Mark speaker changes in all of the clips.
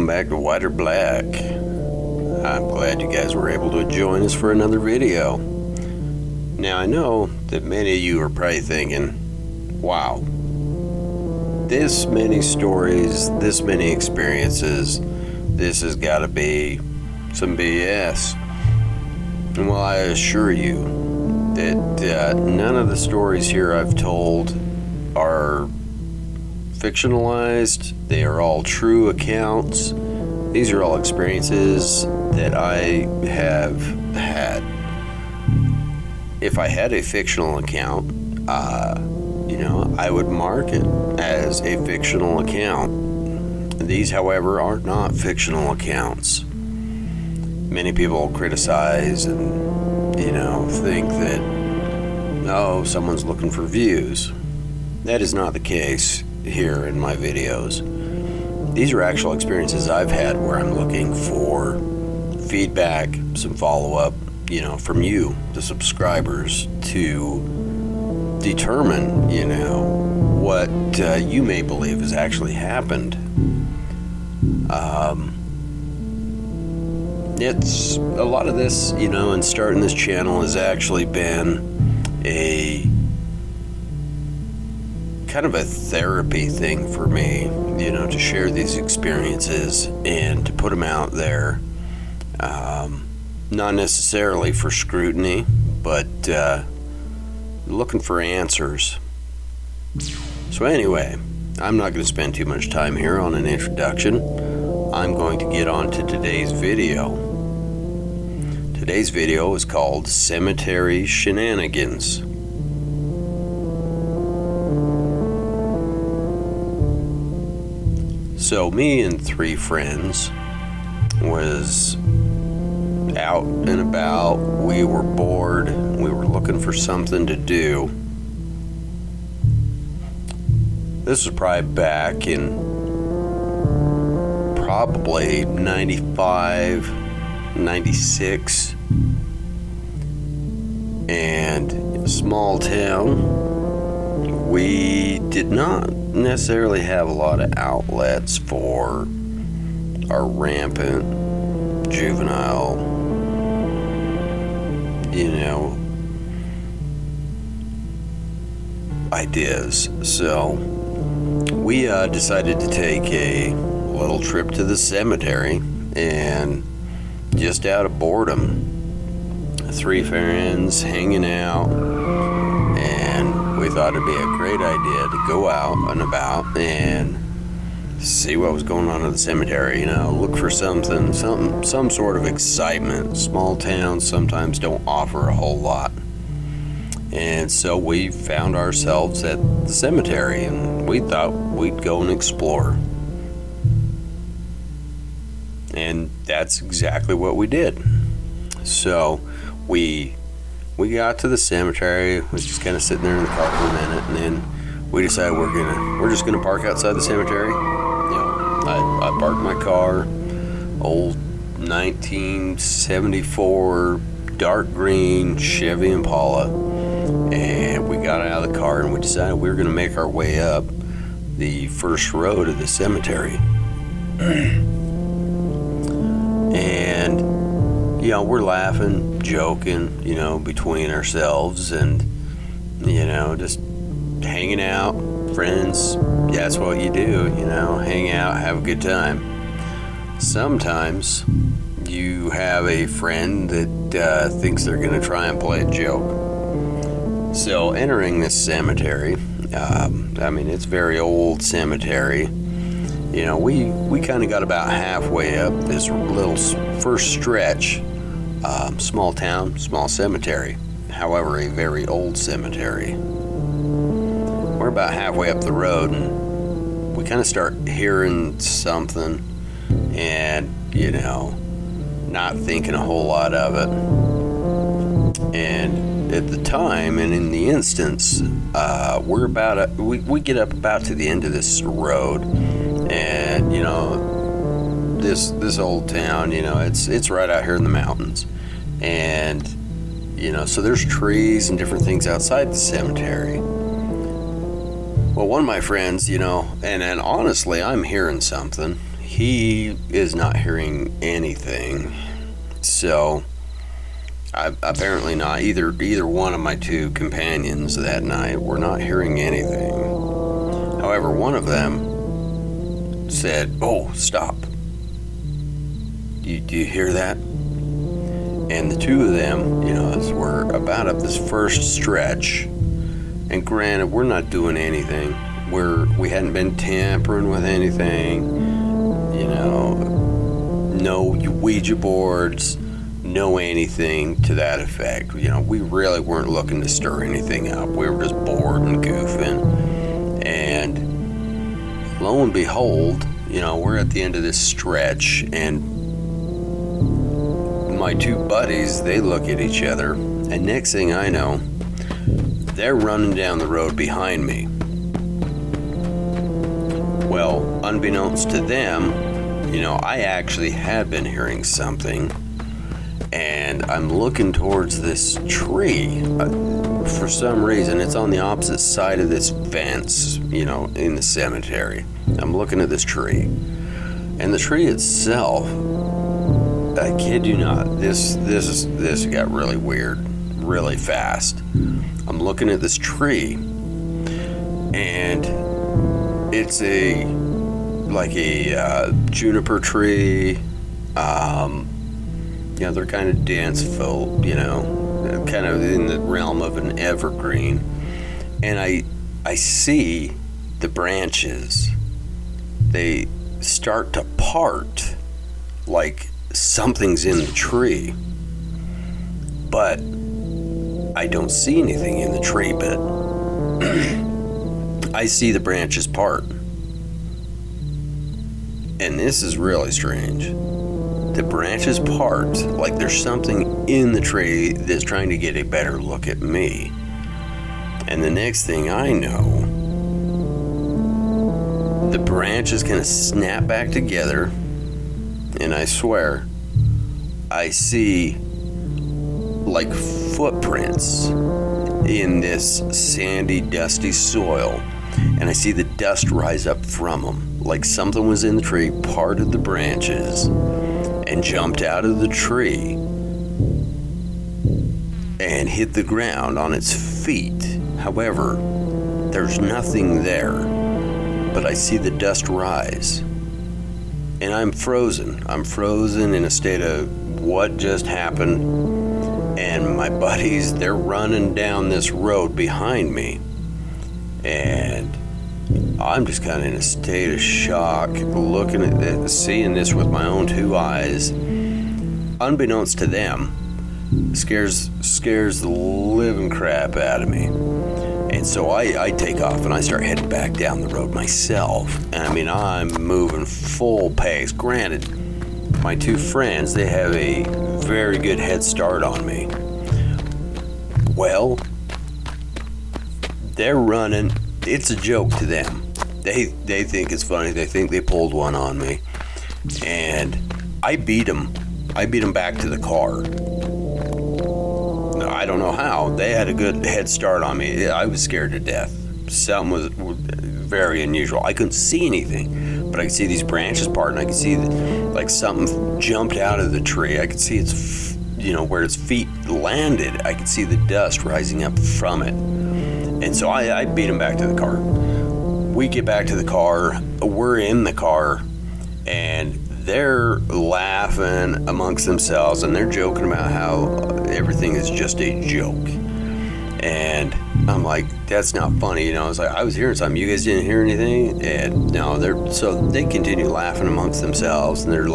Speaker 1: back to White or Black. I'm glad you guys were able to join us for another video. Now I know that many of you are probably thinking, wow, this many stories, this many experiences, this has got to be some BS. And well, I assure you that none of the stories here I've told are fictionalized. They are all true accounts. These are all experiences that I have had. If I had a fictional account, I would mark it as a fictional account. These, however, are not fictional accounts. Many people criticize and, think that, oh, someone's looking for views. That is not the case here in my videos. These are actual experiences I've had where I'm looking for feedback, some follow-up, from you, the subscribers, to determine, what you may believe has actually happened. It's a lot of this, and starting this channel has actually been a kind of a therapy thing for me, to share these experiences and to put them out there. Not necessarily for scrutiny, but looking for answers. So anyway, I'm not going to spend too much time here on an introduction. I'm going to get on to today's video. Today's video is called Cemetary Shenanigans. So me and three friends was out and about. We were bored. We were looking for something to do. This was probably back in probably 95, 96. And in a small town, we did not necessarily have a lot of outlets for our rampant juvenile, ideas. So we decided to take a little trip to the cemetery, and just out of boredom, three friends hanging out, and we thought it'd be a great idea to go out and about and see what was going on in the cemetery, look for some sort of excitement. Small towns sometimes don't offer a whole lot. And so we found ourselves at the cemetery, and we thought we'd go and explore. And that's exactly what we did. So we got to the cemetery, was just kind of sitting there in the car for a minute, and then we decided we're just gonna park outside the cemetery. I parked my car, old 1974 dark green Chevy Impala, and we got out of the car and we decided we were gonna make our way up the first row to the cemetery. And we're laughing, joking, between ourselves, and just hanging out, friends. That's what you do, hang out, have a good time. Sometimes you have a friend that thinks they're going to try and play a joke. So entering this cemetery, it's a very old cemetery. We kind of got about halfway up this little first stretch. Small town, small cemetery. However, a very old cemetery. We're about halfway up the road, and we kind of start hearing something, and not thinking a whole lot of it. And at the time, and in the instance, we get up about to the end of this road, and this old town, it's right out here in the mountains, and so there's trees and different things outside the cemetery. Well, one of my friends, and honestly, I'm hearing something. he is not hearing anything. So apparently not. Either one of my two companions that night were not hearing anything. However, one of them said, "Oh, stop. Do you hear that?" And the two of them, as we're about up this first stretch, and granted, we're not doing anything. We hadn't been tampering with anything. No Ouija boards, no anything to that effect. We really weren't looking to stir anything up. We were just bored and goofing. And lo and behold, we're at the end of this stretch, and my two buddies, they look at each other, and next thing I know, they're running down the road behind me. Well, unbeknownst to them, I actually had been hearing something, and I'm looking towards this tree. For some reason, it's on the opposite side of this fence, in the cemetery. I'm looking at this tree, and the tree itself, I kid you not, this got really weird, really fast. I'm looking at this tree, and it's a juniper tree. They're kind of dense, full, kind of in the realm of an evergreen. And I see the branches. They start to part like something's in the tree. But I don't see anything in the tree, but I see the branches part. And this is really strange. The branches part like there's something in the tree that's trying to get a better look at me. And the next thing I know, the branches kind of snap back together, and I swear, I see like footprints in this sandy, dusty soil, and I see the dust rise up from them, like something was in the tree, parted the branches, and jumped out of the tree and hit the ground on its feet. However, there's nothing there, but I see the dust rise, and I'm frozen. I'm frozen in a state of what just happened. And my buddies, they're running down this road behind me, and I'm just kind of in a state of shock, looking at this, seeing this with my own two eyes. Unbeknownst to them, scares the living crap out of me. And so I take off and I start heading back down the road myself. And I'm moving full pace. Granted, my two friends, they have a very good head start on me. Well, they're running. It's a joke to them. They think it's funny. They think they pulled one on me. And I beat them. I beat them back to the car. I don't know how. They had a good head start on me. I was scared to death. Something was very unusual. I couldn't see anything, but I could see these branches part, and I could see like something jumped out of the tree. I could see its, where its feet landed. I could see the dust rising up from it. And so I beat them back to the car. We get back to the car. We're in the car, and they're laughing amongst themselves, and they're joking about how everything is just a joke. And I'm like, that's not funny, I was like, I was hearing something. You guys didn't hear anything? And no, so they continue laughing amongst themselves, and they're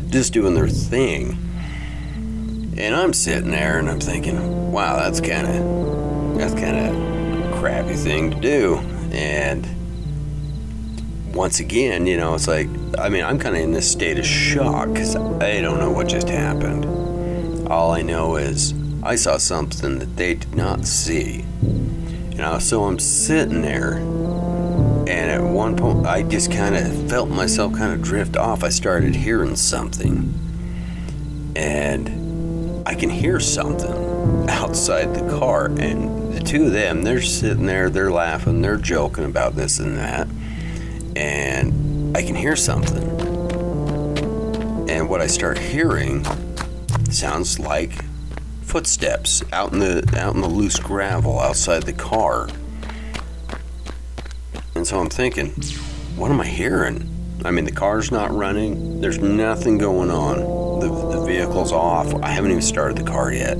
Speaker 1: just doing their thing. And I'm sitting there, and I'm thinking, wow, that's kind of a crappy thing to do. And once again, it's like, I'm kind of in this state of shock because I don't know what just happened. All I know is I saw something that they did not see. So I'm sitting there, and at one point I just kind of felt myself kind of drift off. I started hearing something, and I can hear something outside the car, and the two of them, they're sitting there, they're laughing, they're joking about this and that. And I can hear something. And what I start hearing sounds like footsteps out in the loose gravel outside the car. And so I'm thinking, what am I hearing? I mean, the car's not running. There's nothing going on. The vehicle's off. I haven't even started the car yet.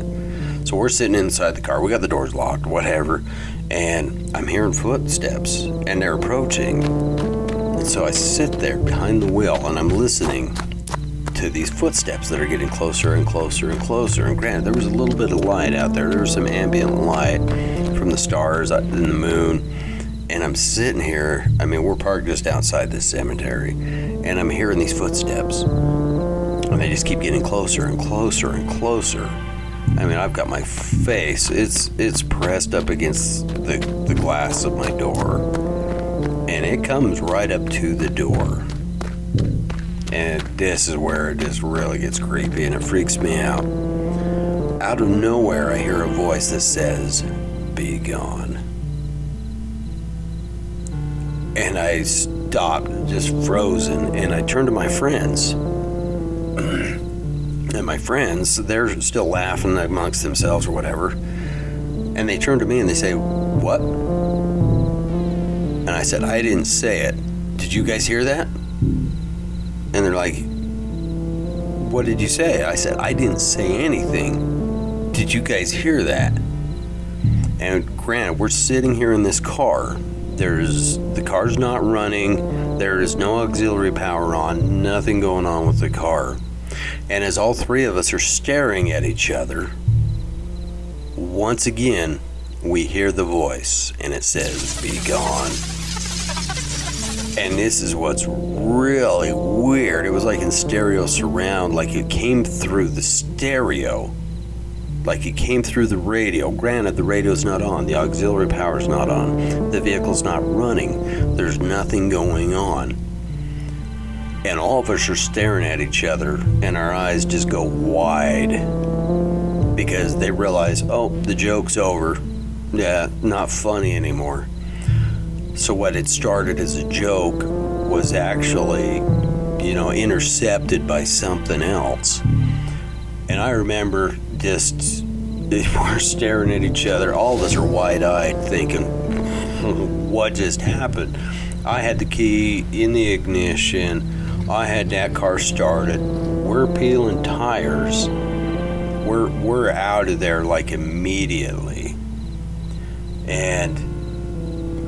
Speaker 1: So we're sitting inside the car. We got the doors locked, whatever. And I'm hearing footsteps, and they're approaching. And so I sit there behind the wheel, and I'm listening to these footsteps that are getting closer and closer and closer. And granted, there was a little bit of light out there. There was some ambient light from the stars and the moon. And I'm sitting here, I mean, we're parked just outside this cemetery, and I'm hearing these footsteps. And they just keep getting closer and closer and closer. I mean, I've got my face, it's pressed up against the glass of my door. And it comes right up to the door. And this is where it just really gets creepy and it freaks me out. Out of nowhere, I hear a voice that says, "Be gone." And I stopped, just frozen, and I turned to my friends. And my friends, they're still laughing amongst themselves or whatever. And they turn to me and they say, "What?" And I said, "I didn't say it. Did you guys hear that?" And they're like, "What did you say?" I said, "I didn't say anything. Did you guys hear that?" And granted, we're sitting here in this car. The car's not running. There is no auxiliary power on. Nothing going on with the car. And as all three of us are staring at each other, once again, we hear the voice, and it says, "Be gone." And this is what's really weird. It was like in stereo surround, like it came through the stereo, like it came through the radio. Granted, the radio's not on, the auxiliary power's not on, the vehicle's not running, there's nothing going on. And all of us are staring at each other, and our eyes just go wide because they realize, oh, the joke's over. Yeah, not funny anymore. So what had started as a joke was actually, intercepted by something else. And I remember just, we're staring at each other. All of us are wide-eyed thinking, what just happened? I had the key in the ignition. I had that car started. We're peeling tires. We're out of there like immediately. And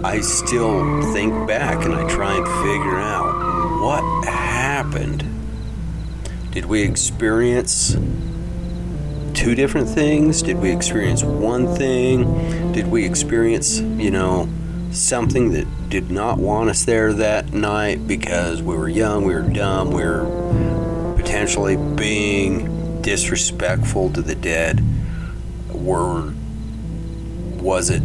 Speaker 1: I still think back and I try and figure out what happened. Did we experience two different things? Did we experience one thing? Did we experience, something that did not want us there that night because we were young, we were dumb, we were potentially being disrespectful to the dead? Was it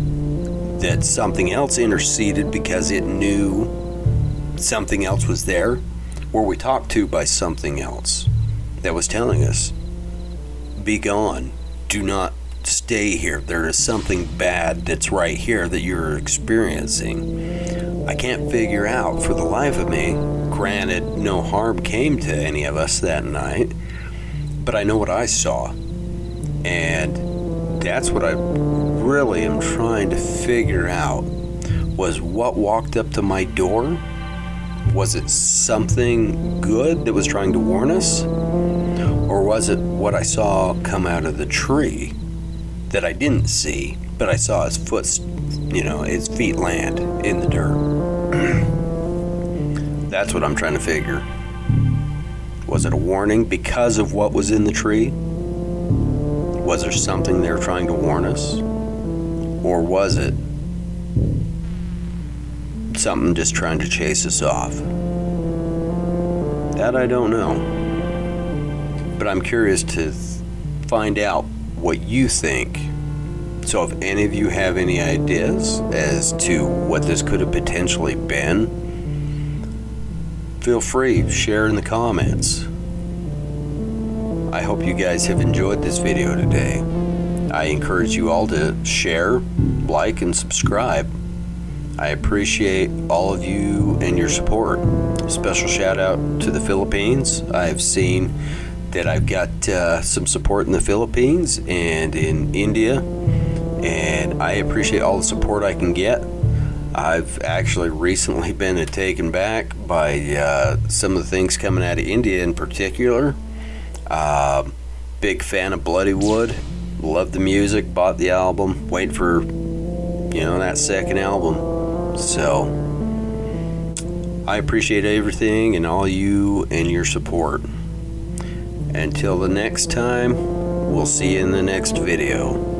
Speaker 1: that something else interceded because it knew something else was there? Were we talked to by something else that was telling us, "Be gone, do not stay here, there is something bad that's right here that you're experiencing"? I can't figure out for the life of me. Granted, no harm came to any of us that night, but I know what I saw, and that's what I really am trying to figure out. Was what walked up to my door? Was it something good that was trying to warn us? Or was it what I saw come out of the tree that I didn't see, but I saw his his feet land in the dirt? That's what I'm trying to figure. Was it a warning because of what was in the tree? Was there something they were trying to warn us? Or was it something just trying to chase us off? That I don't know. But I'm curious to find out what you think. So if any of you have any ideas as to what this could have potentially been, feel free, share in the comments. I hope you guys have enjoyed this video today. I encourage you all to share, like, and subscribe. I appreciate all of you and your support. special shout out to the Philippines. I've seen that I've got some support in the Philippines and in India, and I appreciate all the support I can get. I've actually recently been taken back by some of the things coming out of India in particular. Big fan of Bloody Wood. Love the music, bought the album, wait for, that second album. So, I appreciate everything and all you and your support. Until the next time, we'll see you in the next video.